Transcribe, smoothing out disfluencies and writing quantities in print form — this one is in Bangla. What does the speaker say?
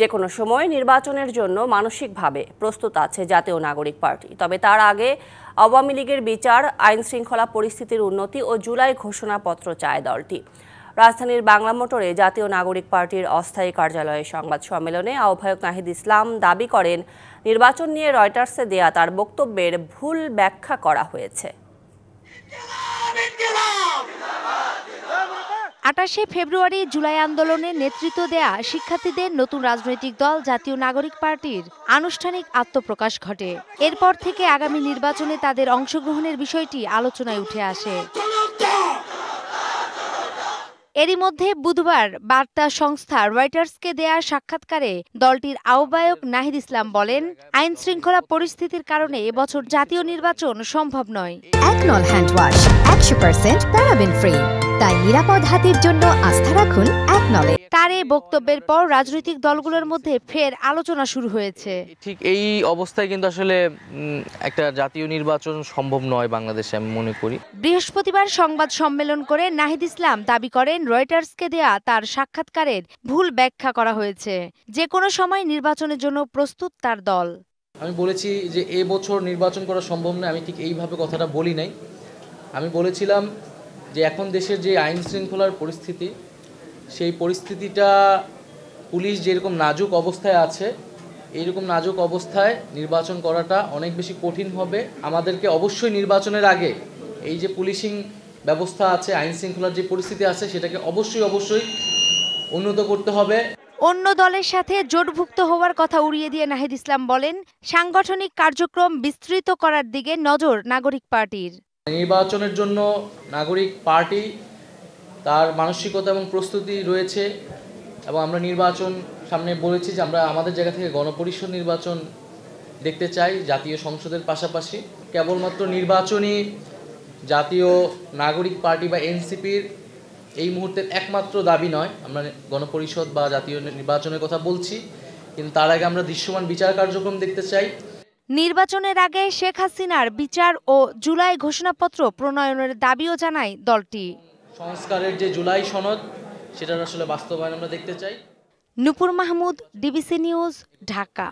যে কোনো সময় নির্বাচনের জন্য মানসিকভাবে প্রস্তুত আছে জাতীয় নাগরিক পার্টি। তবে তার আগে আওয়ামী লীগের বিচার, আইন শৃঙ্খলা পরিস্থিতির উন্নতি ও জুলাই ঘোষণাপত্র চায় দলটি। রাজধানীর বাংলা মোটরে জাতীয় নাগরিক পার্টির অস্থায়ী কার্যালয়ে সংবাদ সম্মেলনে আহ্বায়ক নাহিদ ইসলাম দাবি করেন, নির্বাচন নিয়ে রয়টার্সে দেয়া তার বক্তব্যের ভুল ব্যাখ্যা করা হয়েছে। ২৮শে ফেব্রুয়ারি জুলাই আন্দোলনে নেতৃত্ব দেয়া শিক্ষার্থীদের নতুন রাজনৈতিক দল জাতীয় নাগরিক পার্টির আনুষ্ঠানিক আত্মপ্রকাশ ঘটে। এরপর থেকে আগামী নির্বাচনে তাদের অংশগ্রহণের বিষয়টি আলোচনায় উঠে আসে। এরই মধ্যে বুধবার বার্তা সংস্থা রয়টার্সকে দেয়া সাক্ষাৎকারে দলটির আহ্বায়ক নাহিদ ইসলাম বলেন, আইন শৃঙ্খলা পরিস্থিতির কারণে এবছর জাতীয় নির্বাচন সম্ভব নয়। একনল হ্যান্ড ওয়াশ 100% প্যারাবেন ফ্রি, তাই নিরাপদ হাতের জন্য আস্থা রাখুন একনলে। তার এই বক্তব্যের পর রাজনৈতিক দলগুলোর মধ্যে ফের আলোচনা শুরু হয়েছে। ঠিক এই অবস্থায় কিন্তু আসলে একটা জাতীয় নির্বাচন সম্ভব নয় বাংলাদেশে, আমি মনে করি। বৃহস্পতিবার সংবাদ সম্মেলন করে নাহিদ ইসলাম দাবি করেন, রয়টার্সকে দেয়া তার সাক্ষাৎকারের ভুল ব্যাখ্যা করা হয়েছে। যে কোনো সময় নির্বাচনের জন্য প্রস্তুত তার দল। আমি বলেছি যে এবছর নির্বাচন করা সম্ভব নয়, আমি ঠিক এইভাবে কথাটা বলি নাই। আমি বলেছিলাম যে এখন দেশের যে আইন শৃঙ্খলার পরিস্থিতি, সেই পরিস্থিতিটা পুলিশ যেরকম নাজুক অবস্থায় আছে, এইরকম নাজুক অবস্থায় নির্বাচন করাটা অনেক বেশি কঠিন হবে। আমাদেরকে অবশ্যই নির্বাচনের আগে এই যে পুলিশিং ব্যবস্থা আছে, আইন শৃঙ্খলার যে পরিস্থিতি আছে, সেটাকে অবশ্যই উন্নত করতে হবে। অন্য দলের সাথে জোটভুক্ত হওয়ার কথা উড়িয়ে দিয়ে নাহিদ ইসলাম বলেন, সাংগঠনিক কার্যক্রম বিস্তৃত করার দিকে নজর নাগরিক পার্টির। নির্বাচনের জন্য নাগরিক পার্টি তার মানসিকতা এবং প্রস্তুতি রয়েছে, এবং আমরা নির্বাচন সামনে বলেছি যে আমরা আমাদের জায়গা থেকে গণপরিষদ নির্বাচন দেখতে চাই জাতীয় সংসদের পাশাপাশি। কেবলমাত্র নির্বাচনই জাতীয় নাগরিক পার্টি বা এনসিপির এই মুহূর্তের একমাত্র দাবি নয়। আমরা গণপরিষদ বা জাতীয় নির্বাচনের কথা বলছি, কিন্তু তার আগে আমরা দৃশ্যমান বিচার কার্যক্রম দেখতে চাই। নির্বাচনের আগে শেখ হাসিনার বিচার ও জুলাই ঘোষণাপত্র প্রণয়নের দাবিও জানায় দলটি। সংস্কারের যে জুলাই সনদ, সেটার আসলে বাস্তবায়ন আমরা দেখতে চাই। নূপুর মাহমুদ, ডিবিসি নিউজ, ঢাকা।